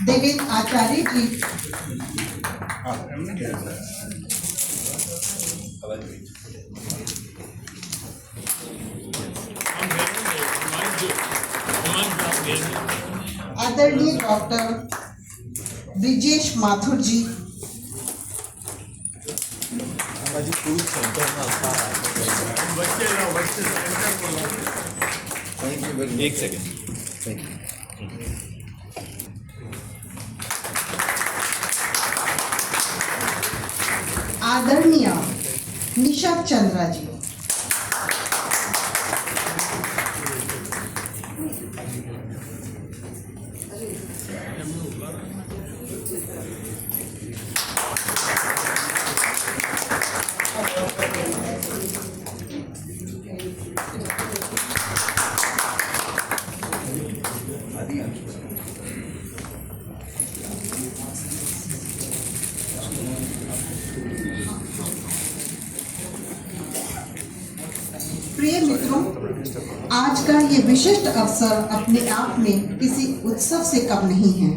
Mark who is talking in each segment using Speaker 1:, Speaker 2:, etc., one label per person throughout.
Speaker 1: देवेंद्र आचार्य जी, आदरणीय डॉक्टर ब्रिजेश माथुर जी,
Speaker 2: एक second. Thank you.
Speaker 1: आदरणीय निशा चंद्रा जी, प्रिय मित्रों, आज का ये विशिष्ट अवसर अपने आप में किसी उत्सव से कम नहीं है।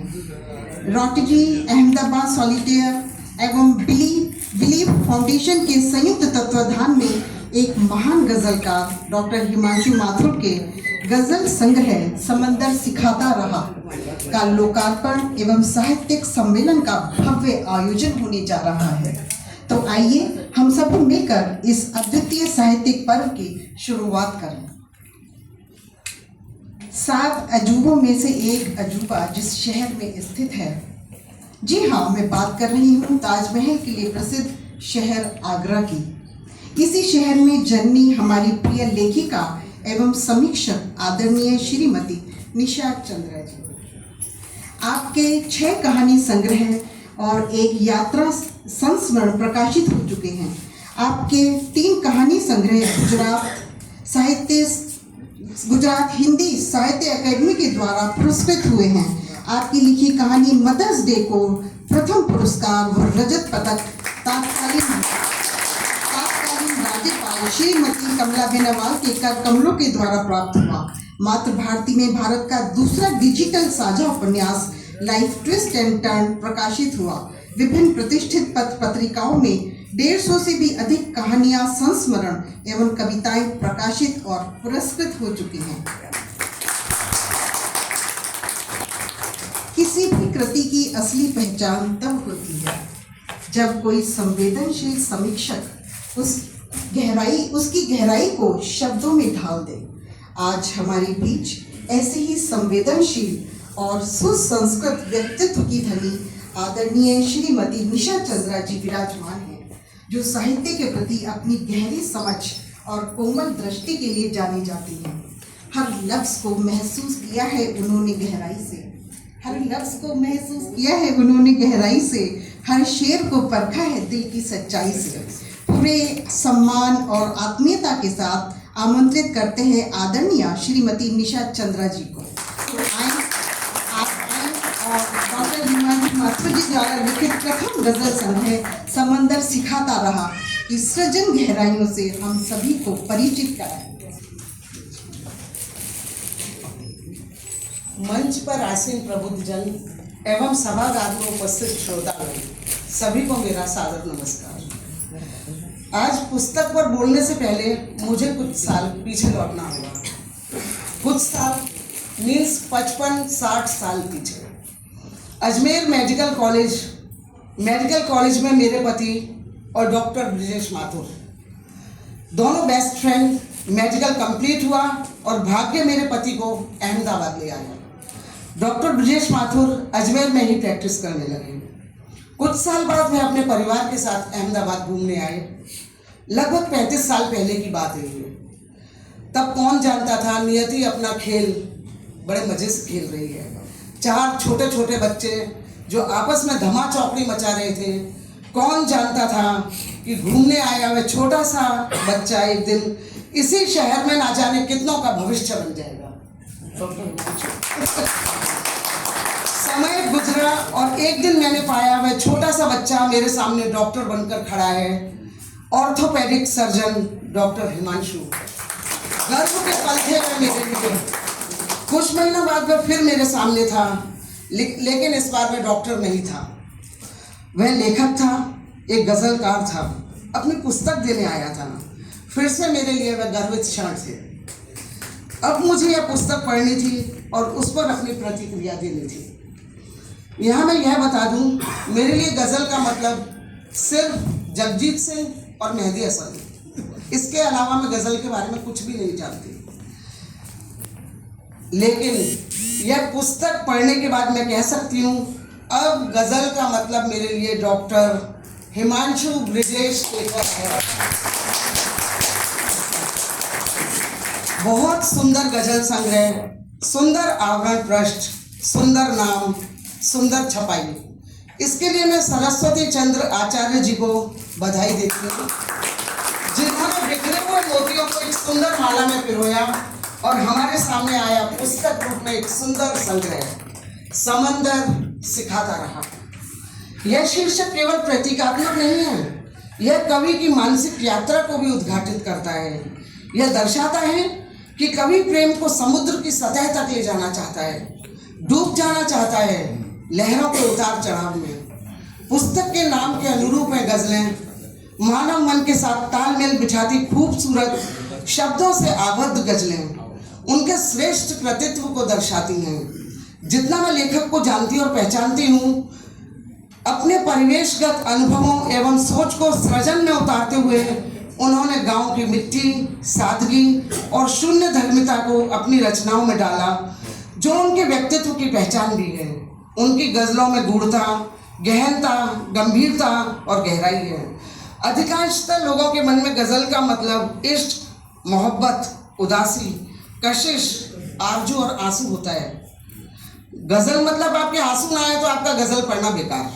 Speaker 1: रोटरी अहमदाबाद सॉलिटेयर एवं बिलीव फाउंडेशन के संयुक्त तत्वाधान में एक महान गजलकार डॉक्टर हिमांशु माथुर के गजल संग्रह समंदर सिखाता रहा का लोकार्पण एवं साहित्यिक सम्मेलन का भव्य आयोजन होने जा रहा है। तो आइए हम सब मिलकर इस अद्वितीय साहित्यिक पर्व की शुरुआत करें। 7 अजूबों में से एक अजूबा जिस शहर में स्थित है, जी हाँ, मैं बात कर रही हूँ ताजमहल के लिए प्रसिद्ध शहर आगरा की। इसी शहर में जन्मी हमारी प्रिय लेखिका एवं समीक्षक आदरणीय श्रीमती निशा चंद्रा जी। आपके 6 कहानी संग्रह और एक यात्रा संस्मरण प्रकाशित हो चुके हैं। आपके 3 कहानी संग्रह गुजरात हिंदी साहित्य अकादमी के द्वारा पुरस्कृत हुए हैं। आपकी लिखी कहानी मदर्स डे को प्रथम पुरस्कार व रजत पदक तत्कालीन राज्यपाल श्रीमती कमला बेनवाल के कर कमलों के द्वारा प्राप्त हुआ। मातृभारती में भारत का दूसरा डिजिटल साझा उपन्यास लाइफ ट्विस्ट एंड टर्न प्रकाशित हुआ। विभिन्न प्रतिष्ठित पत्र पत्रिकाओं में 150 से भी अधिक कहानियां, संस्मरण एवं कविताएं प्रकाशित और पुरस्कृत हो चुकी हैं। किसी भी कृति की असली पहचान तब होती है जब कोई संवेदनशील समीक्षक उसकी गहराई को शब्दों में ढाल दे। आज हमारे बीच ऐसे ही संवेदनशील और सुसंस्कृत व्यक्तित्व की धनी आदरणीय श्रीमती निशा चंद्रा जी विराजमान हैं, जो साहित्य के प्रति अपनी गहरी समझ और कोमल दृष्टि के लिए जानी जाती हैं। हर लफ्ज़ को महसूस किया है उन्होंने गहराई से, हर शेर को परखा है दिल की सच्चाई से। पूरे सम्मान और आत्मीयता के साथ आमंत्रित करते हैं आदरणीय श्रीमती निशा चंद्रा जी को। और डॉक्टर हिमांशु माथुर जी द्वारा लिखित प्रथम गजल संग्रह समंदर सिखाता रहा की सृजन गहराइयों से हम सभी को परिचित कराएंगे।
Speaker 3: मंच पर आसीन प्रबुद्धजन एवं सभागार में उपस्थित श्रोतागण सभी को मेरा सादर नमस्कार। आज पुस्तक पर बोलने से पहले मुझे कुछ साल पीछे लौटना होगा। कुछ साल मीन्स 55-60 साल पीछे। अजमेर मेडिकल कॉलेज में मेरे पति और डॉक्टर ब्रिजेश माथुर दोनों बेस्ट फ्रेंड, मेडिकल कंप्लीट हुआ और भाग्य मेरे पति को अहमदाबाद ले आया। डॉक्टर ब्रिजेश माथुर अजमेर में ही प्रैक्टिस करने लगे। कुछ साल बाद वे अपने परिवार के साथ अहमदाबाद घूमने आए। लगभग 35 साल पहले की बात है ये। तब कौन जानता था नियति अपना खेल बड़े मज़े से खेल रही है। 4 छोटे छोटे बच्चे जो आपस में धमा चौकड़ी मचा रहे थे। कौन जानता था कि घूमने आया हुआ छोटा सा बच्चा एक दिन इसी शहर में ना जाने कितनों का भविष्य बन जाएगा। समय गुजरा और एक दिन मैंने पाया वह छोटा सा बच्चा मेरे सामने डॉक्टर बनकर खड़ा है। Orthopaedic surgeon doctor Himanshu. गर्व के पल थे वह मेरे लिए। कुछ महीनों बाद वह फिर मेरे सामने था, लेकिन इस बार वह डॉक्टर नहीं था, वह लेखक था, एक गजलकार था, अपनी पुस्तक देने आया था। फिर से मेरे लिए वह गर्वित क्षण थे। अब मुझे यह पुस्तक पढ़नी थी और उस पर अपनी प्रतिक्रिया देनी थी। यहाँ मैं यह बता दूँ, मेरे लिए गज़ल का मतलब सिर्फ जगजीत सिंह और मेहदी हसन, इसके अलावा मैं गज़ल के बारे में कुछ भी नहीं जानती। लेकिन यह पुस्तक पढ़ने के बाद मैं कह सकती हूँ, अब गज़ल का मतलब मेरे लिए डॉक्टर हिमांशु ब्रिजेश शेखर है। बहुत सुंदर गज़ल संग्रह, सुंदर आवरण पृष्ठ, सुंदर नाम, सुंदर छपाई। इसके लिए मैं सरस्वती चंद्र आचार्य जी को बधाई देती हूँ, जिन्होंने बिखरे हुए मोतियों को एक सुंदर माला में पिरोया और हमारे सामने आया पुस्तक रूप में एक सुंदर संग्रह समंदर सिखाता रहा। यह शीर्षक केवल प्रतीकात्मक नहीं है, यह कवि की मानसिक यात्रा को भी उद्घाटित करता है। यह दर्शाता है कि कवि प्रेम को समुद्र की सतह तक ले जाना चाहता है, डूब जाना चाहता है लहरों के उतार चढ़ाव में। पुस्तक के नाम के अनुरूप है गजलें, मानव मन के साथ तालमेल बिठाती खूबसूरत शब्दों से आबद्ध गजलें उनके श्रेष्ठ कृतित्व को दर्शाती हैं। जितना मैं लेखक को जानती और पहचानती हूँ, अपने परिवेशगत अनुभवों एवं सोच को सृजन में उतारते हुए उन्होंने गांव की मिट्टी, सादगी और शून्य धर्मिता को अपनी रचनाओं में डाला, जो उनके व्यक्तित्व की पहचान भी है। उनकी गज़लों में गूढ़ता, गहनता, गंभीरता और गहराई है। अधिकांशतः लोगों के मन में गज़ल का मतलब इश्क, मोहब्बत, उदासी, कशिश, आरजू और आंसू होता है। गज़ल मतलब आपके आंसू ना आए तो आपका गज़ल पढ़ना बेकार।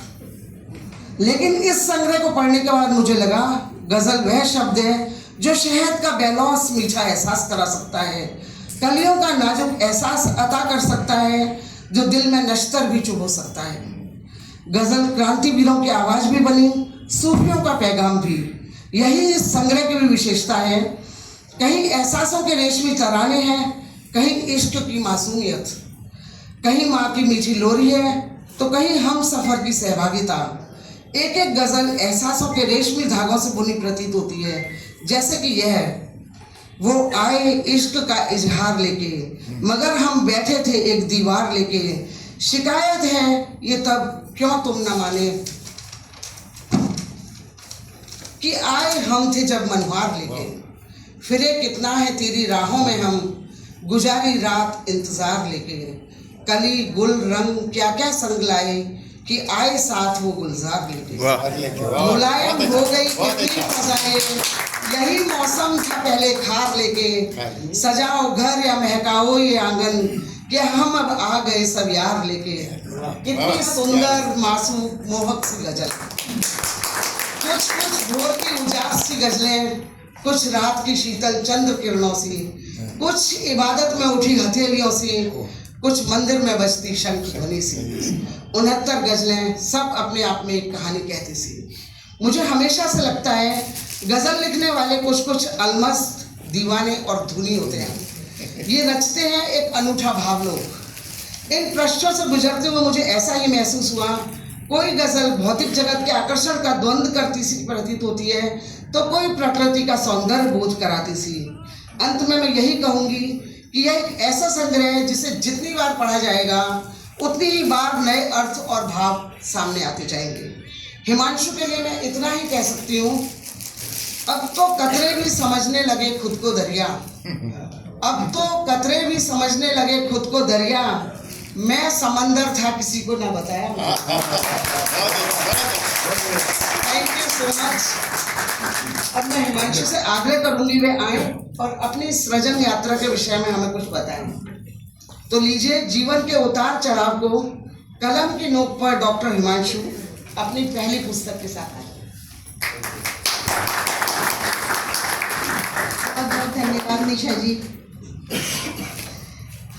Speaker 3: लेकिन इस संग्रह को पढ़ने के बाद मुझे लगा, गज़ल वह शब्द है जो शहद का बेलौस मीठा एहसास करा सकता है, कलियों का नाजुक एहसास अता कर सकता है, जो दिल में नश्तर भी चुभो सकता है। गज़ल क्रांतिवीरों की आवाज़ भी बनी, सूफियों का पैगाम भी। यही इस संग्रह की भी विशेषता है। कहीं एहसासों के रेशमी तराने हैं, कहीं इश्क की मासूमियत, कहीं माँ की मीठी लोरी है तो कहीं हम सफ़र की सहभागिता। एक एक गज़ल एहसासों के रेशमी धागों से बुनी प्रतीत होती है, जैसे कि यह वो आए इश्क का इजहार लेके, मगर हम बैठे थे एक दीवार लेके। शिकायत है ये तब क्यों तुम न माने, कि आए हम थे जब मनवार लेके। फिरे कितना है तेरी राहों में हम, गुजारी रात इंतज़ार लेके। कली गुल रंग क्या क्या संग लाए, कि आए साथ वो गुलजार लेके। मुलायम हो गई इतनी फजाएं, यही मौसम था पहले खार लेके। सजाओ घर या महकाओ ये आंगन, कि हम अब आ गए सब यार लेके। कितनी सुंदर मासूम मोहक सी गजल, कुछ कुछ भोर की उजास सी गजलें, कुछ रात की शीतल चंद्र किरणों सी, कुछ इबादत में उठी हथेलियों सी, कुछ मंदिर में बजती शंख ध्वनि सी। 69 गजलें, सब अपने आप में एक कहानी कहती सी। मुझे हमेशा से लगता है गज़ल लिखने वाले कुछ कुछ अलमस्त, दीवाने और धुनी होते हैं। ये रचते हैं एक अनूठा भावलोक। इन पृष्ठों से गुजरते हुए मुझे ऐसा ही महसूस हुआ, कोई गज़ल भौतिक जगत के आकर्षण का द्वंद्व करती सी प्रतीत होती है, तो कोई प्रकृति का सौंदर्य बोध कराती सी। अंत में मैं यही कहूँगी कि यह एक ऐसा संग्रह है जिसे जितनी बार पढ़ा जाएगा उतनी ही बार नए अर्थ और भाव सामने आते जाएंगे। हिमांशु के लिए मैं इतना ही कह सकती हूँ, अब तो कतरे भी समझने लगे खुद को दरिया, अब तो कतरे भी समझने लगे खुद को दरिया, मैं समंदर था किसी को ना बताया। Thank you so much. अब मैं हिमांशु से आग्रह करूंगी वे आए और अपनी सृजन यात्रा के विषय में हमें कुछ बताएं। तो लीजिए, जीवन के उतार चढ़ाव को कलम की नोक पर डॉक्टर हिमांशु अपनी पहली पुस्तक के साथ आए।
Speaker 1: बहुत बहुत धन्यवाद निशा जी।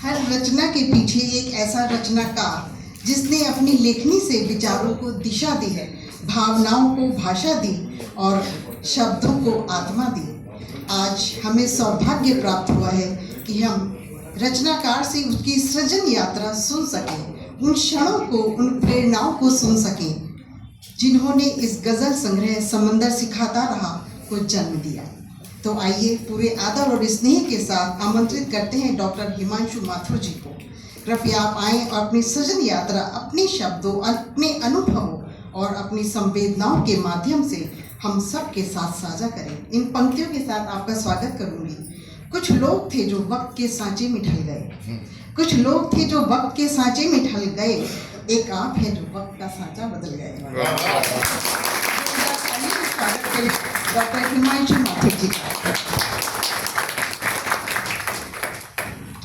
Speaker 1: हर रचना के पीछे एक ऐसा रचनाकार जिसने अपनी लेखनी से विचारों को दिशा दी है, भावनाओं को भाषा दी और शब्दों को आत्मा दी। आज हमें सौभाग्य प्राप्त हुआ है कि हम रचनाकार से उसकी सृजन यात्रा सुन सकें उन क्षणों को, उन प्रेरणाओं को सुन सकें जिन्होंने इस गज़ल संग्रह समंदर सिखाता रहा को जन्म दिया। तो आइए पूरे आदर और स्नेह के साथ आमंत्रित करते हैं डॉक्टर हिमांशु माथुर जी को। कृपया आप आएँ और अपनी सृजन यात्रा अपने शब्दों, अपने अनुभवों और अपनी संवेदनाओं के माध्यम से हम सब के साथ साझा करें। इन पंक्तियों के साथ आपका स्वागत करूंगी। कुछ लोग थे जो वक्त के सांचे में ढल गए, कुछ लोग थे जो वक्त के सांचे में ढल गए, एक आप हैं जो वक्त का सांचा बदल गए। स्वागत करें डॉक्टर हिमांशु माथुर जी का।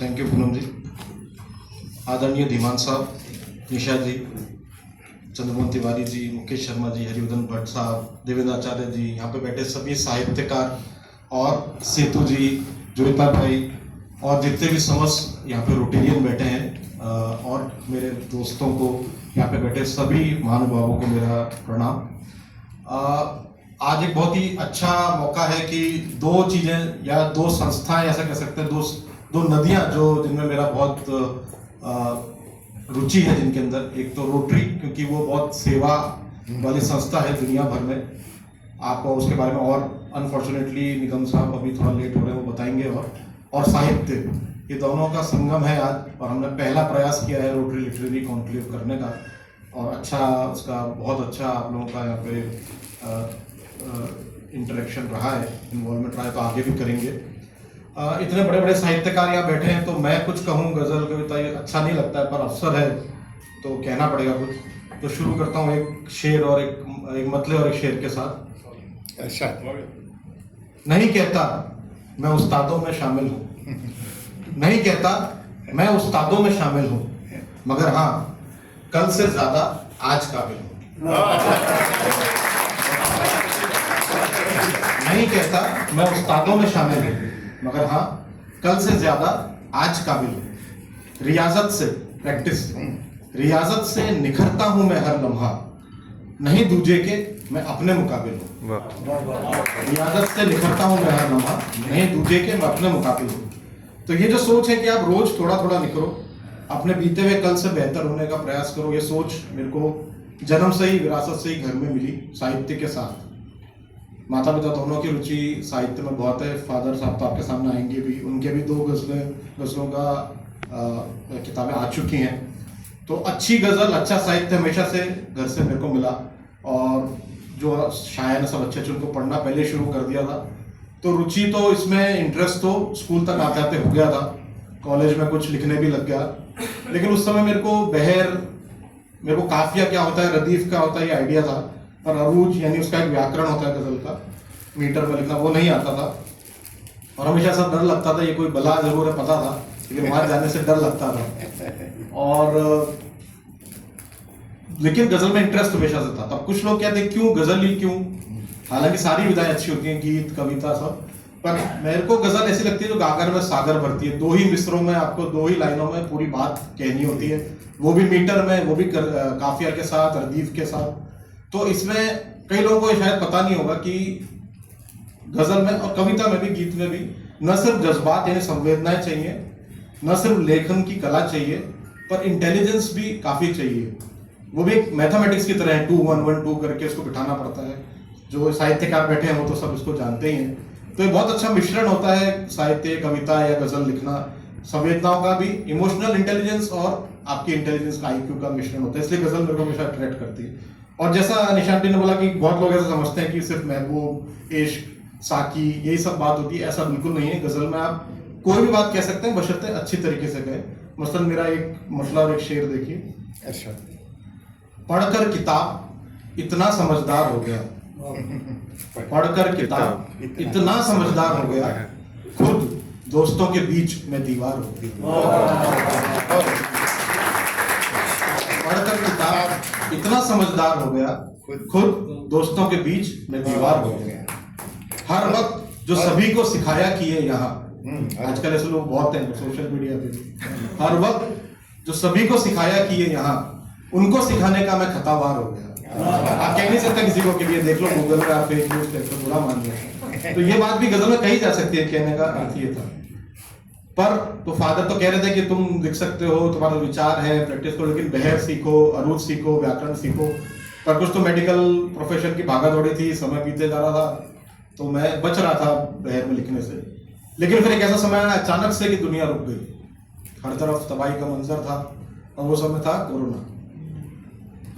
Speaker 4: थैंक यू पूनम जी। आदरणीय धीमान साहब, निशा जी, चंद्रमोहन तिवारी जी, मुकेश शर्मा जी, हरिवर्धन भट्ट साहब, देवेंद्र आचार्य जी, यहाँ पे बैठे सभी साहित्यकार और सेतु जी, जोईता भाई और जितने भी समस्त यहाँ पे रोटेरियन बैठे हैं और मेरे दोस्तों को, यहाँ पे बैठे सभी महानुभावों को मेरा प्रणाम। आज एक बहुत ही अच्छा मौका है कि दो चीज़ें या दो संस्थाएं, ऐसा कह सकते हैं, दो नदियाँ जो जिनमें मेरा बहुत रुचि है, जिनके अंदर एक तो रोटरी, क्योंकि वो बहुत सेवा वाली संस्था है दुनिया भर में। आपको उसके बारे में और अनफॉर्चुनेटली निगम साहब अभी थोड़ा लेट हो रहे हैं, वो बताएंगे। और साहित्य, ये दोनों का संगम है आज, और हमने पहला प्रयास किया है रोटरी लिटरेरी कॉन्क्लेव करने का, और अच्छा उसका बहुत अच्छा आप लोगों का यहाँ पे इंटरेक्शन रहा है, इन्वॉल्वमेंट रहा है, तो आगे भी करेंगे। इतने बड़े बड़े साहित्यकार यहाँ बैठे हैं, तो मैं कुछ कहूँ गज़ल कविता ये अच्छा नहीं लगता है, पर अवसर है तो कहना पड़ेगा कुछ। तो शुरू करता हूँ एक शेर और एक मतले और एक शेर के साथ।
Speaker 2: अच्छा,
Speaker 4: नहीं कहता मैं उस्तादों में शामिल हूँ, नहीं कहता मैं उस्तादों में शामिल हूँ, मगर हाँ कल से ज्यादा आज काबिल हूँ। नहीं कहता मैं उस्तादों में शामिल हूँ, मगर हाँ कल से ज्यादा आज काबिल हूँ। रियाजत से, प्रैक्टिस रियाजत से निखरता हूँ मैं हर लम्हा, नहीं दूजे के मैं अपने मुकाबिल हूँ। रियाजत से निखरता हूँ मैं हर लम्हा, नहीं दूजे के मैं अपने मुकाबिल हूँ। तो ये जो सोच है कि आप रोज थोड़ा थोड़ा निखरो, अपने बीते हुए कल से बेहतर होने का प्रयास करो, ये सोच मेरे को जन्म से ही, विरासत से ही घर में मिली, साहित्य के साथ। माता पिता दोनों की रुचि साहित्य में बहुत है। फादर साहब तो आपके सामने आएंगे भी, उनके भी 2 गज़लों का किताबें आ चुकी हैं। तो अच्छी गज़ल, अच्छा साहित्य हमेशा से घर से मेरे को मिला, और जो शायर ने सब अच्छे उनको पढ़ना पहले शुरू कर दिया था। तो रुचि तो इसमें, इंटरेस्ट तो स्कूल तक आते आते हो गया था, कॉलेज में कुछ लिखने भी लग गया, लेकिन उस समय मेरे को मेरे को काफिया क्या होता है, रदीफ क्या होता है, ये आइडिया था, पर अरूज यानी उसका एक व्याकरण होता है गज़ल का, मीटर में लिखना, वो नहीं आता था। और हमेशा ऐसा डर लगता था, ये कोई बला जरूर है पता था, लेकिन वहां जाने से डर लगता था। और लेकिन गज़ल में इंटरेस्ट हमेशा से था। तब कुछ लोग कहते क्यों गज़ल ही क्यों, हालांकि सारी विधाएं अच्छी होती हैं, गीत कविता सब, पर मेरे को गज़ल ऐसी लगती है जो गागर में सागर भरती है। 2 ही मिसरों में आपको 2 ही लाइनों में पूरी बात कहनी होती है, वो भी मीटर में, वो भी काफिया के साथ, रदीफ के साथ। तो इसमें कई लोगों को शायद पता नहीं होगा कि गज़ल में और कविता में भी, गीत में भी न सिर्फ जज्बात यानी संवेदनाएं चाहिए, न सिर्फ लेखन की कला चाहिए, पर इंटेलिजेंस भी काफी चाहिए। वो भी एक मैथमेटिक्स की तरह है, 2 1 1 2 करके उसको बिठाना पड़ता है। जो साहित्यकार बैठे हैं वो तो सब इसको जानते ही हैं। तो ये बहुत अच्छा मिश्रण होता है साहित्य, कविता या गज़ल लिखना, संवेदनाओं का भी, इमोशनल इंटेलिजेंस और आपकी इंटेलिजेंस का, IQ का मिश्रण होता है। इसलिए गज़ल मेरे को हमेशा अट्रैक्ट करती है। और जैसा निशांती ने बोला कि बहुत लोग ऐसा समझते हैं कि सिर्फ महबूब, इश्क, साकी, यही सब बात होती है, ऐसा बिल्कुल नहीं है। गज़ल में आप कोई भी बात कह सकते हैं, बशर्ते अच्छी तरीके से कहें। मसलन मेरा एक मतला और एक शेर देखिए।
Speaker 2: अच्छा,
Speaker 4: पढ़कर किताब इतना समझदार हो गया, पढ़कर किताब इतना समझदार हो गया, खुद दोस्तों के बीच में दीवार हो गई। पढ़कर किताब इतना समझदार हो गया, खुद दोस्तों के बीच में दीवार हो गया। हर वक्त जो सभी को सिखाया किए यहाँ, आजकल ऐसे लोग बहुत हैं सोशल मीडिया पे भी, हर वक्त जो सभी को सिखाया किए यहाँ, उनको सिखाने का मैं खतावार हो गया। आप कह नहीं सकते किसी को कि ये देख लो गूगल पे, आप फेसबुक देख लो, बुरा मान लिया। तो ये बात भी गज़ल में कही जा सकती है, कहने का अर्थ ये था। पर तो फादर तो कह रहे थे कि तुम लिख सकते हो, तुम्हारा विचार है, प्रैक्टिस करो, लेकिन बहर सीखो, अरूज सीखो, व्याकरण सीखो। पर कुछ तो मेडिकल प्रोफेशन की भागा-दौड़ी थी, समय बीते जा रहा था, तो मैं बच रहा था बहर में लिखने से। लेकिन फिर एक ऐसा समय आया अचानक से कि दुनिया रुक गई, हर तरफ तबाही का मंजर था, और वो समय था कोरोना।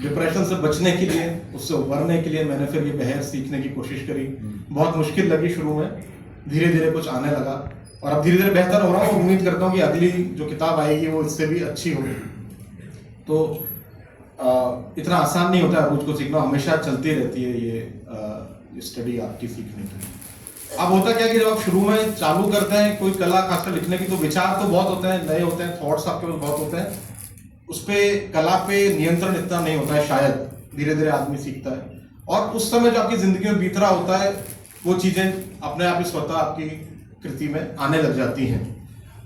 Speaker 4: डिप्रेशन से बचने के लिए, उससे उभरने के लिए मैंने फिर ये बहर सीखने की कोशिश करी। बहुत मुश्किल लगी शुरू में, धीरे धीरे कुछ आने लगा, और अब धीरे धीरे बेहतर हो रहा हूँ। उम्मीद करता हूँ कि अगली जो किताब आएगी वो इससे भी अच्छी होगी। तो इतना आसान नहीं होता है अरूज को सीखना, हमेशा चलती रहती है ये स्टडी आपकी सीखने की। अब होता क्या कि जब आप शुरू में चालू करते हैं कोई कला, खासकर लिखने की, तो विचार तो बहुत होते हैं, नए होते हैं, थॉट्स आपके पास बहुत होते हैं, उस पे कला पे नियंत्रण इतना नहीं होता है शायद, धीरे धीरे आदमी सीखता है। और उस समय जो आपकी जिंदगी में बीत रहा होता है, वो चीजें अपने आप ही स्वतः आपकी कृति में आने लग जाती हैं।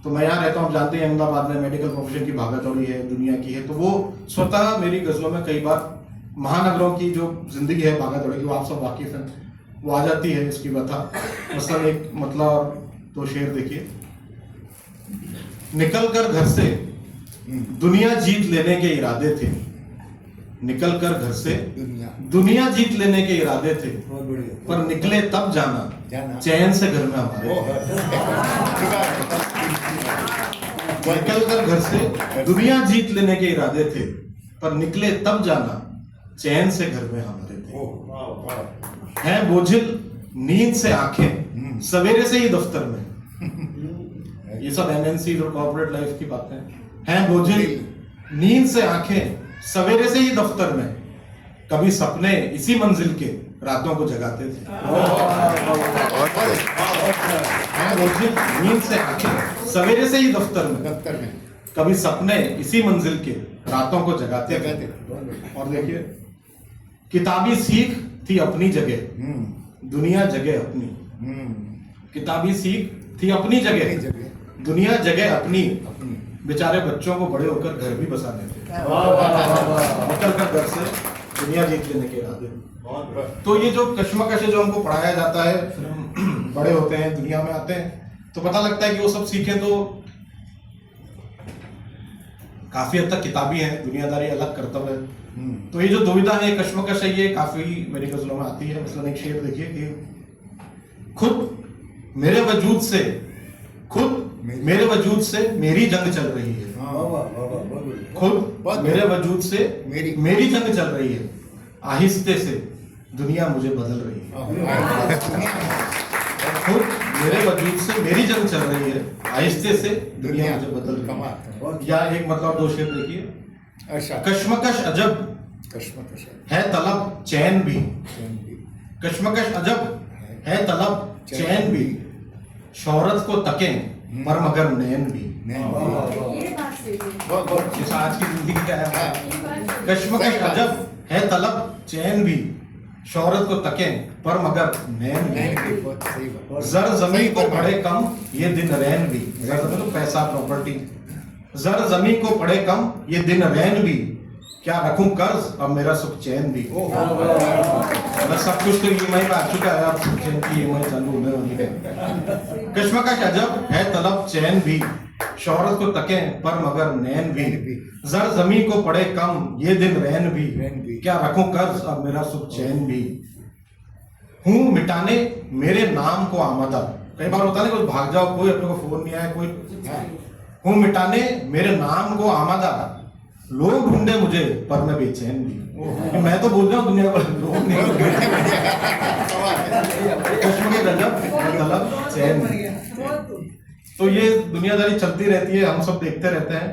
Speaker 4: तो मैं यहाँ रहता हूँ, जानते हैं अहमदाबाद में मेडिकल प्रोफेशन की भागा-दौड़ी है, दुनिया की है, तो वो स्वतः मेरी गजलों में कई बार महानगरों की जो जिंदगी है भागा-दौड़ी की, वो आप सब वाकिफ हैं, वो आ जाती है इसकी बता। मतलब एक मतलब और दो शेर देखिए। निकल कर घर से दुनिया जीत लेने के इरादे थे, निकल कर घर से दुनिया जीत लेने के इरादे थे, पर निकले तब जाना चैन से घर में हमारे। निकल कर घर से दुनिया जीत लेने के इरादे थे, पर निकले तब जाना चैन से घर में हमारे थे। हैं बोझिल नींद से आंखें सवेरे से ही दफ्तर में। ये सब एमएनसी और कॉर्पोरेट लाइफ की बातें हैं। बोझिल नींद से आंखें सवेरे से ही दफ्तर में, कभी सपने इसी मंजिल के रातों को जगाते थे। हैं बोझिल नींद से आंखें सवेरे से ही दफ्तर में, कभी सपने इसी मंजिल के रातों को जगाते थे। और देखिए, किताबी सीख थी अपनी जगह, दुनिया जगह अपनी। किताबी सीख थी अपनी जगह, दुनिया जगह अपनी। बेचारे बच्चों को बड़े होकर घर भी बसाने थे, निकल कर घर से दुनिया जीत लेने के इरादे। तो ये जो कश्मकश है जो हमको पढ़ाया जाता है, फिर हम बड़े होते हैं, दुनिया में आते हैं, तो पता लगता है कि वो सब सीखें तो काफी हद तक किताबी है, दुनियादारी अलग कर्तव्य है। तो ये जो दुविधा है, कश्मकश है, ये काफी मेरी गजलों में आती है। मतलब एक शेर देखिए कि खुद मेरे वजूद से मेरी जंग चल रही है, खुद मेरे वजूद से मेरी जंग चल रही है, आहिस्ते से दुनिया मुझे बदल रही है। खुद मेरे वजूद से मेरी जंग चल रही है, आहिस्ते से दुनिया मुझे बदल रही है। या एक मतलब दो शेर देखिए। कश्मकश अजब है तलब चैन भी, कश्मकश अजब है तलब चैन भी, शोहरत को तकें पर मगर नैन भी। आज की जिंदगी क्या है? कश्मकश अजब है तलब चैन भी, शोहरत को तकें पर मगर नैन भी। जर जमीन को पड़े कम ये दिन रैन भी, जर जमीन को पैसा प्रॉपर्टी, जर जमीन को पड़े कम ये दिन रैन भी, क्या रखूं कर्ज अब मेरा सुख चैन भी। मैं सब कुछ तो ईएमआई पे आ चुका है, अब सुख चैन की ईएमआई चालू होने वाली है। कश्मकश अजब है तलब चैन भी, शोहरत को तकें पर मगर नैन भी, जर जमी को पड़े कम ये दिन रैन भी, क्या रखूं कर्ज अब मेरा सुख चैन भी। हूं मिटाने मेरे नाम को आमदा, कई बार होता है ना, कोई भाग जाओ, कोई अपने को फोन नहीं आया, कोई। हूं मिटाने मेरे नाम को आमदा, लोग ढूंढे मुझे पर मैं बेचैन भी। मैं तो बोल रहा हूँ दुनिया भर लोग नहीं तलब चैन भी। तो ये दुनियादारी चलती रहती है, हम सब देखते रहते हैं,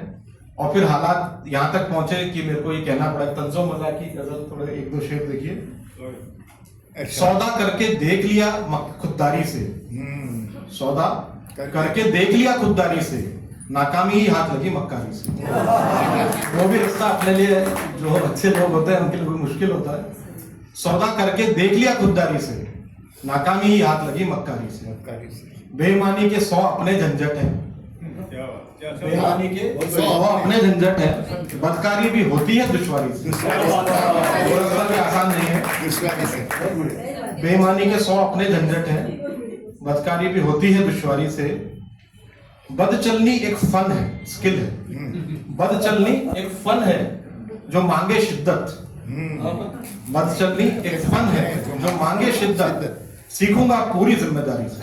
Speaker 4: और फिर हालात यहाँ तक पहुंचे कि मेरे को ये कहना पड़ा। तंजो मजा की गजल थोड़े एक दो शेर देखिए। सौदा करके देख लिया खुददारी से, सौदा करके देख लिया खुददारी से, नाकामी ही हाथ लगी मक्कारी से। वो भी रिश्ता अपने लिए जो अच्छे लोग होते हैं उनके लिए कोई मुश्किल होता है। सौदा करके देख लिया खुददारी से, नाकामी ही हाथ लगी मक्कारी से। बेईमानी के 100 अपने झंझट हैं, बेईमानी के 100 अपने झंझट है, बदकारी भी होती है दुश्वारी से। भी आसान नहीं है। बेईमानी के 100 अपने झंझट हैं, बदकारी भी होती है दुश्वारी से। बदचलनी एक फन है, स्किल है। बदचलनी एक फन है जो मांगे शिद्दत। बदचलनी एक फन है जो मांगे शिद्दत, सीखूंगा पूरी जिम्मेदारी से।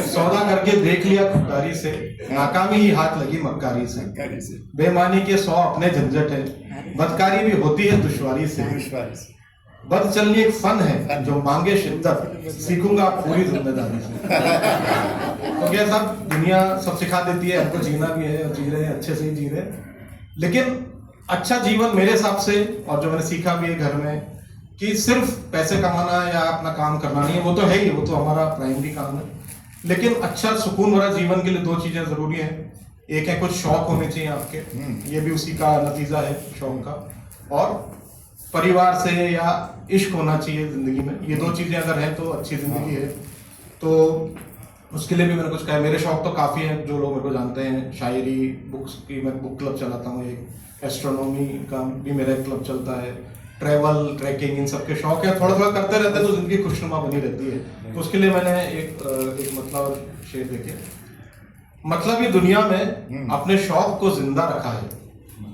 Speaker 4: सौदा करके देख लिया खुददारी से, नाकामी ही हाथ लगी मक्कारी से। बेईमानी के 100 अपने झंझट है, बदकारी भी होती है दुश्वारी से। बद चलनी एक फन है जो मांगे शिद्दत, सीखूंगा पूरी जिम्मेदारी से। तो क्या सब दुनिया सब सिखा देती है, हमको जीना भी है और जी रहे हैं, अच्छे से ही जी रहे हैं। लेकिन अच्छा जीवन मेरे हिसाब से, और जो मैंने सीखा भी है घर में, कि सिर्फ पैसे कमाना या अपना काम करना नहीं है, वो तो है ही, वो तो हमारा प्राइमरी काम है। लेकिन अच्छा सुकून भरा जीवन के लिए 2 चीजें जरूरी है। एक है कुछ शौक होने चाहिए आपके, ये भी उसी का नतीजा है शौक का, और परिवार से या इश्क होना चाहिए जिंदगी में। ये 2 चीजें अगर हैं तो अच्छी जिंदगी है। तो उसके लिए भी मैंने कुछ कहा। मेरे शौक तो काफी हैं, जो लोग मेरे को जानते हैं, शायरी, बुक्स की, मैं बुक क्लब चलाता हूँ एक, एस्ट्रोनॉमी का भी मेरा एक क्लब चलता है, ट्रैवल, ट्रैकिंग, इन सब के शौक है। थोड़ा थोड़ा करते रहते हैं तो जिंदगी खुशनुमा बनी रहती है। तो उसके लिए मैंने एक मतलब शेर देखे, मतलब ये दुनिया में अपने शौक को जिंदा रखा है।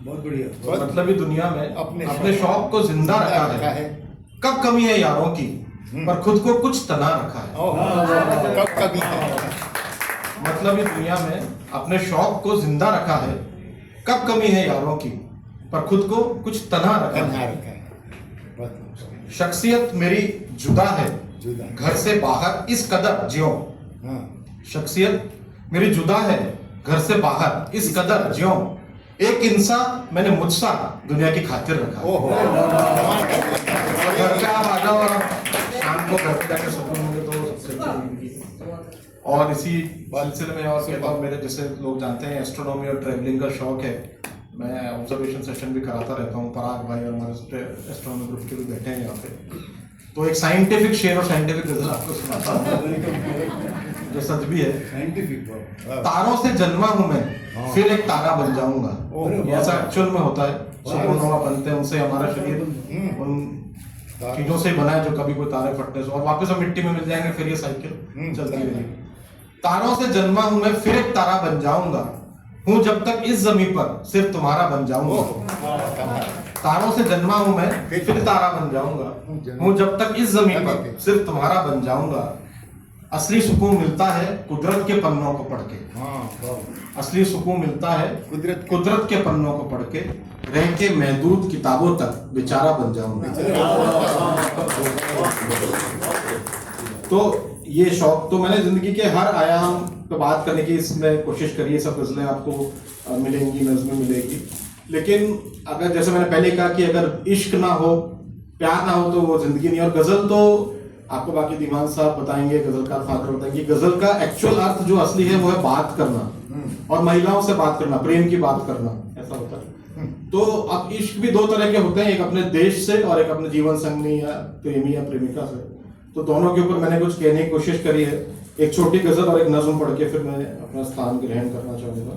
Speaker 2: बहुत बढ़िया।
Speaker 4: मतलब ये दुनिया में अपने शौक को जिंदा रखा है। कब कमी है यारों की, पर खुद को कुछ तना रखा है।
Speaker 2: कब कभी
Speaker 4: मतलब ये दुनिया में अपने शौक को जिंदा रखा है। कब कमी है यारों की, पर खुद को कुछ तना रखा है। शख्सियत मेरी जुदा है घर से बाहर इस कदर ज्यों। शख्सियत मेरी जुदा है घर से बाहर इस कदर ज्यों। एक इंसान मैंने मुझसा दुनिया की खातिर रखा। घर पे आप आ जाओ और शाम को घर पे जाके सुकून होंगे तो सबसे अच्छी जिंदगी है। और इसी सिलसिले में और कहता हूँ, मेरे जैसे लोग जानते हैं एस्ट्रोनॉमी और ट्रैवलिंग का शौक है। मैं ऑब्जर्वेशन सेशन भी कराता रहता हूँ। पराग भाई और हमारे एस्ट्रोनॉमी ग्रुप के भी बैठे हैं यहाँ पे। तो एक साइंटिफिक शेर और साइंटिफिक गजल आपको सुनाता हूँ जो सच भी है।
Speaker 2: साइंटिफिक
Speaker 4: तारों से जन्मा हूँ मैं, फिर एक तारा बन जाऊंगा। ऐसा एक्चुअल में होता है। सुपरनोवा बनते हैं, उनसे हमारा शरीर उन चीजों से बना है जो कभी कोई तारे फटने से, और वापस हम मिट्टी में मिल जाएंगे, फिर ये साइकिल चलती रहेगी। तारों से जन्मा हूं मैं, फिर एक तारा बन जाऊंगा। हूं जब तक इस जमीन पर सिर्फ तुम्हारा बन जाऊंगा। तारों से जन्मा हूं मैं, फिर तारा बन जाऊंगा। हूं जब तक इस जमीन पर सिर्फ तुम्हारा बन जाऊंगा। असली सुकून मिलता है कुदरत के पन्नों को पढ़ के। असली सुकून मिलता है कुदरत के पन्नों को पढ़ के। रह के महदूद किताबों तक बेचारा बन जाऊंगा। तो ये शौक तो मैंने जिंदगी के हर आयाम पे बात करने की इसमें कोशिश करी है। सब गजलें आपको मिलेंगी, नज़्में मिलेगी। लेकिन अगर जैसे मैंने पहले कहा कि अगर इश्क ना हो, प्यार ना हो तो वो जिंदगी नहीं। और गजल तो आपको बाकी दीवान साहब बताएंगे, गजलकार फादर बताएंगे। गजल का एक्चुअल अर्थ जो असली है वो है बात करना, और महिलाओं से बात करना, प्रेम की बात करना, ऐसा होता है। तो अब इश्क भी 2 तरह के होते हैं, एक अपने देश से और एक अपने जीवन संगनी या प्रेमी या प्रेमिका से। तो दोनों के ऊपर मैंने कुछ कहने की कोशिश करी है। एक छोटी गजल और एक नज्म पढ़ के फिर मैं अपना स्थान ग्रहण करना चाहूंगा।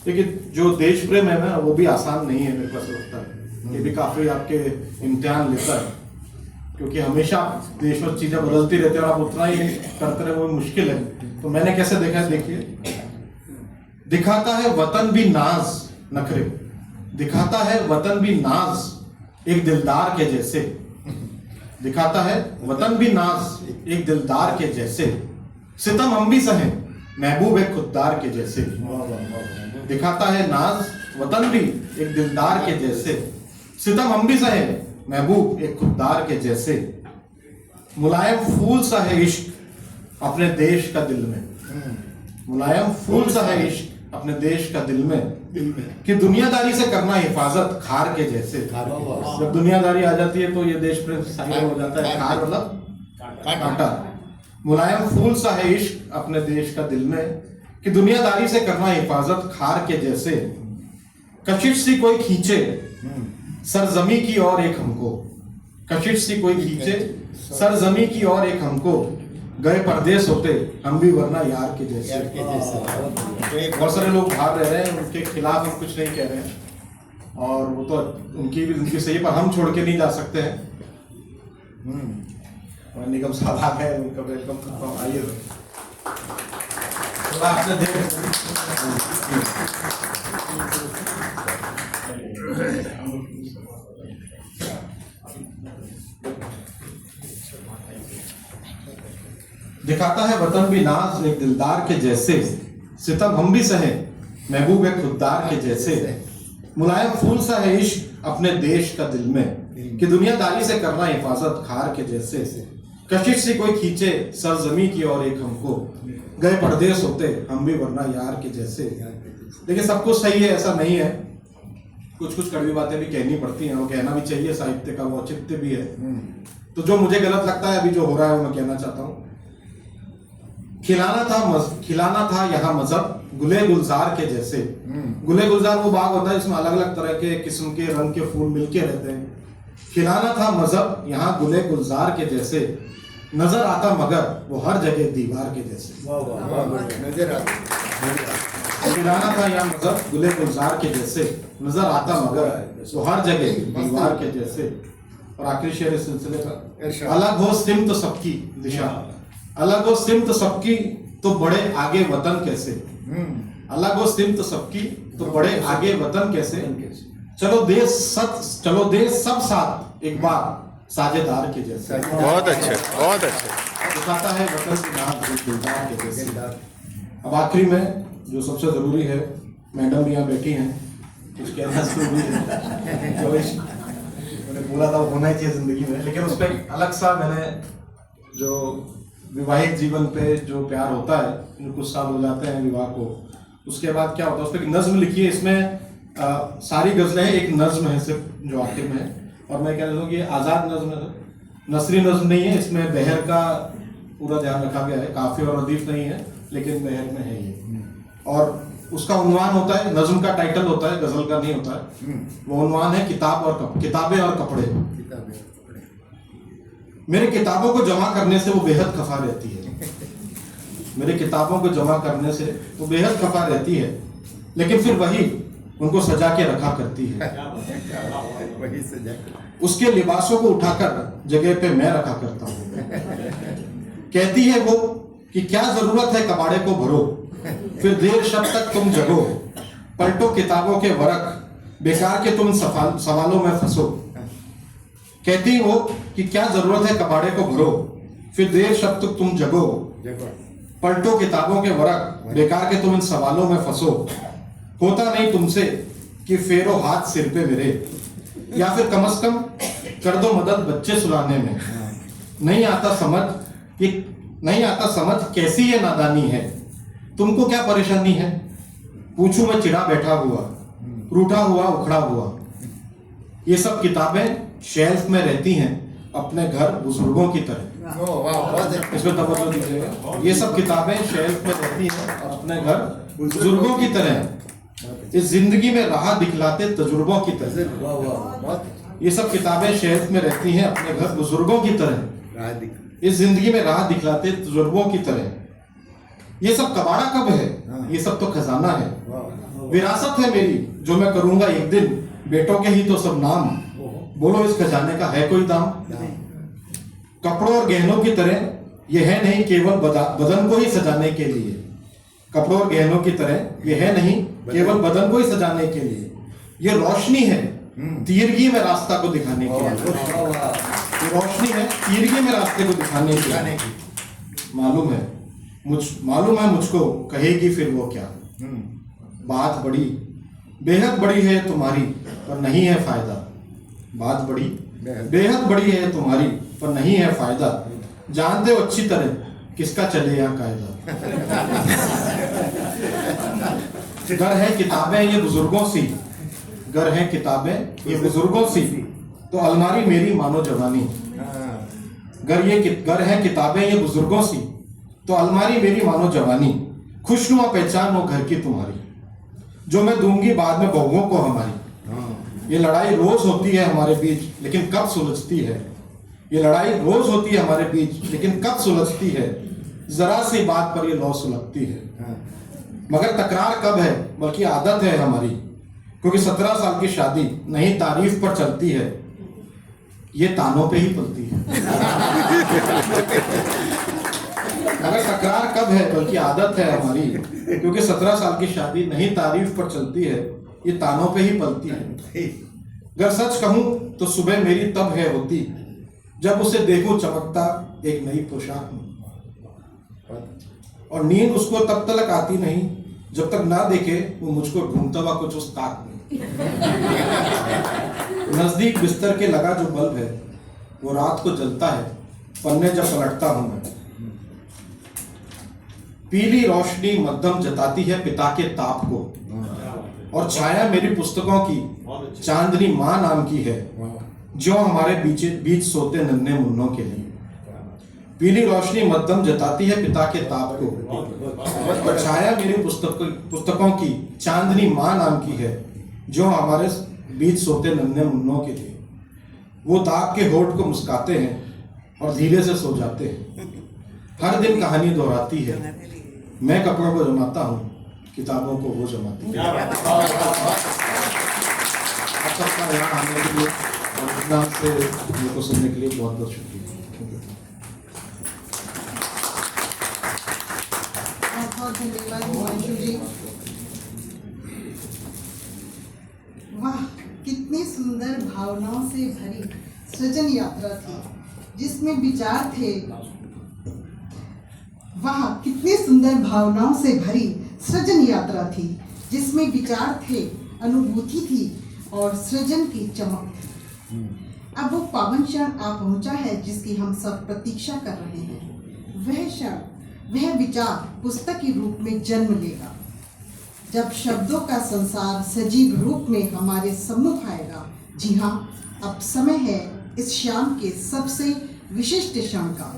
Speaker 4: देखिए, जो देश प्रेम है ना, वो भी आसान नहीं है, मेरे को ऐसा लगता है। ये भी काफी आपके इम्तिहान लेता है, क्योंकि हमेशा देश में चीजें बदलती रहती है और आप उतना ही करते रहे, वो मुश्किल है। तो मैंने कैसे देखा है, देखिए, दिखाता है वतन भी नाज नखरे, दिखाता है वतन भी नाज एक दिलदार के जैसे। दिखाता है वतन भी नाज एक दिलदार के जैसे। सितम हम भी सहे महबूब एक खुददार के जैसे। दिखाता है नाज वतन भी एक दिलदार के जैसे। सितम हम भी सहे महबूब एक खुददार के जैसे। मुलायम फूल सा है इश्क अपने देश का दिल में। मुलायम फूल सा है इश्क अपने देश का दिल में, कि दुनियादारी से करना हिफाजत खार के जैसे। जब दुनियादारी आ जाती है तो ये देश प्रेम साइड हो जाता है। खार मतलब कांटा। मुलायम फूल सा है इश्क अपने देश का दिल में, कि दुनियादारी से करना हिफाजत खार के जैसे। कशिश सी कोई खींचे सरजमी की ओर एक हमको। कशिश सी कोई खींचे सरजमी की ओर एक हमको। गए परदेश होते हम भी वरना यार के जैसे। बहुत सारे लोग बाहर रह रहे हैं, उनके खिलाफ हम कुछ नहीं कह रहे हैं, और वो तो उनकी सही है, पर हम छोड़ के नहीं जा सकते हैं। और निगम साहब आ गए, उनका वेलकम करता हूँ। आइए थोड़ा आपसे दिखाता है वतन भी नाज एक दिलदार के जैसे, सितम हम भी सहे महबूब एक खुददार के जैसे। मुलायम फूल सा है इश्क अपने देश का दिल में, कि दुनियादारी से करना हिफाजत खार के जैसे। कशिश से कोई खींचे सरजमी की और एक हमको, गए परदेस होते हम भी वरना यार के जैसे। लेकिन सब कुछ सही है ऐसा नहीं है, कुछ कड़वी बातें भी कहनी पड़ती हैं, और कहना भी चाहिए, साहित्य का वो औचित्य भी है। तो जो मुझे गलत लगता है अभी जो हो रहा है वो मैं कहना चाहता हूँ। खिलाना था यहाँ मजहब गुले गुलजार के जैसे। गुले गुलजार वो बाग होता है जिसमें अलग अलग तरह के किस्म के रंग के फूल मिलके रहते हैं। खिलाना था मजहब यहाँ गुले गुलजार के जैसे, नजर आता मगर वो हर जगह दीवार के जैसे। खिलाना था यहाँ मजहब गुले गुलजार के जैसे, नजर आता मगर वो हर जगह दीवार के जैसे। और आखिरी शेर इस सिलसिले का, अलग हो सिमत सबकी दिशा, अलग हो सिमत सबकी तो बड़े आगे वतन कैसे। अलग हो सिमत सबकी तो बड़े आगे वतन कैसे। चलो देश सब साथ एक बार साझेदार के जैसे।
Speaker 5: बहुत अच्छे, बहुत अच्छे।
Speaker 4: दिखाता है वतन के नाम दिलदार के जैसे। अब आखिरी में जो सबसे जरूरी है, मैडम भी यहाँ बैठी हैं, कुछ कहना जरूरी है। जो मैंने बोला था वो होना ही चाहिए जिंदगी में, लेकिन उस पर अलग सा मैंने जो विवाहित जीवन पे जो प्यार होता है, जो कुछ साल हो जाते हैं विवाह को, उसके बाद क्या होता है, उस पर एक नज्म लिखी है। इसमें सारी गजलें हैं, एक नज्म है सिर्फ जो आखिर में है। और मैं कह रहा हूँ कि आज़ाद नज्म है, नसरी नज्म नहीं है, इसमें बहर का पूरा ध्यान रखा गया है, काफी और रदीफ नहीं है, लेकिन बहर में है ये। और उसका उन्वान होता है, नज्म का टाइटल होता है, गजल का नहीं होता है। वो उन्वान है किताबें और कपड़े। मेरे किताबों को जमा करने से वो बेहद खफा रहती है। मेरे किताबों को जमा करने से वो बेहद खफा रहती है, लेकिन फिर वही उनको सजा के रखा करती है।
Speaker 2: वही सजा
Speaker 4: उसके लिबासों को उठाकर जगह पे मैं रखा करता हूँ। कहती है वो कि क्या जरूरत है कबाड़े को भरो, फिर देर शब तक तुम जगो, पलटो किताबों के वरक, बेकार के तुम सवालों में फंसो। कहती वो कि क्या जरूरत है कबाड़े को भरो, फिर देर शब तक तुम जगो, पलटो किताबों के वरक, बेकार के तुम इन सवालों में फंसो। होता नहीं तुमसे कि फेरो हाथ सिर पे मेरे, या फिर कम से कम कर दो मदद बच्चे सुलाने में। नहीं आता समझ कैसी ये नादानी है, तुमको क्या परेशानी है, पूछूं मैं चिढ़ा बैठा हुआ, रूठा हुआ उखड़ा हुआ। ये सब किताबें शेल्फ में रहती हैं अपने घर बुजुर्गों की तरह। इसमें तवज्जो दीजिएगा, ये सब किताबें शेल्फ में रहती हैं और अपने घर बुजुर्गों की तरह, इस जिंदगी में राह दिखलाते तजुर्बों की तरह। ये सब किताबें शेल्फ में रहती हैं अपने घर बुजुर्गों की तरह, इस जिंदगी में राह दिखलाते तजुर्बों की तरह। ये सब कबाड़ा कब है, ये सब तो खजाना है, विरासत है मेरी जो मैं करूंगा एक दिन, बेटों के ही तो सब नाम, बोलो इस खजाने का है कोई दाम। कपड़ों और गहनों की तरह ये है नहीं केवल बदन को ही सजाने के लिए, कपड़ों और गहनों की तरह ये है नहीं केवल बदन को ही सजाने के लिए, ये रोशनी है तीरगी में रास्ता को दिखाने के लिए। ये रोशनी है तीरगी में रास्ते को दिखाने के लिए। मालूम है मुझको कहेगी फिर वो क्या, बात बड़ी बेहद बड़ी है तुम्हारी पर नहीं है फायदा, बात बड़ी बेहद बड़ी है तुम्हारी पर नहीं है फायदा, जानते हो अच्छी तरह किसका चले यहाँ कायदा। घर है किताबें ये बुजुर्गों सी, घर है किताबें ये बुजुर्गों सी, तो अलमारी मेरी मानो जवानी। घर है किताबें ये बुजुर्गों सी, तो अलमारी मेरी मानो जवानी। खुशनुमा पहचान हो घर की तुम्हारी, जो मैं दूंगी बाद में बहुओं को हमारी। ये लड़ाई रोज होती है हमारे बीच लेकिन कब सुलझती है, ये लड़ाई रोज होती है हमारे बीच लेकिन कब सुलझती है, जरा सी बात पर ये लौ सुलगती है। मगर तकरार कब है बल्कि आदत है हमारी, क्योंकि 17 साल की शादी नहीं तारीफ पर चलती है, ये तानों पे ही पलती है। अगर तकरार कब है, बल्कि आदत है हमारी, क्योंकि 17 साल की शादी नहीं तारीफ पर चलती है, ये तानों पे ही पलती है। अगर सच कहूं तो सुबह मेरी तब है होती, जब उसे देखूं चमकता एक नई पोशाक में, और नींद उसको तब तक आती नहीं जब तक ना देखे वो मुझको ढूंढता हुआ कुछ उस ताक में। नजदीक बिस्तर के लगा जो बल्ब है, वो रात को जलता है पन्ने जब पलटता हूं मैं। पीली रोशनी मध्यम जताती है पिता के ताप को, और छाया मेरी पुस्तकों की चांदनी माँ नाम की है, जो हमारे बीच सोते नन्हे मुन्नों के लिए। पीली रोशनी मध्यम जताती है पिता के ताप को, और छाया मेरी पुस्तकों की चांदनी माँ नाम की है, जो हमारे बीच सोते नन्हे मुन्नों के लिए। वो दाग के होठ को मुस्काते हैं और धीरे से सो जाते हैं। हर दिन कहानी दोहराती है, मैं कपड़ों को जमाता हूँ, किताबों को वो जमाती है। आप सबका यहाँ आने के लिए और इतना से मेरे को सुनने के लिए बहुत बहुत शुक्रिया।
Speaker 1: बहुत धन्यवाद हिमांशु जी। वाह, कितनी सुंदर भावनाओं से भरी सृजन यात्रा थी, जिसमें विचार थे। वाह, कितनी सुंदर भावनाओं से भरी सृजन यात्रा थी, जिसमें विचार थे, अनुभूति थी और सृजन की चमक थी। अब वो पावन क्षण आ पहुंचा है जिसकी हम सब प्रतीक्षा कर रहे हैं। वह क्षण, वह विचार पुस्तक के रूप में जन्म लेगा, जब शब्दों का संसार सजीव रूप में हमारे सम्मुख आएगा। जी हाँ, अब समय है इस शाम के सबसे विशिष्ट क्षण का।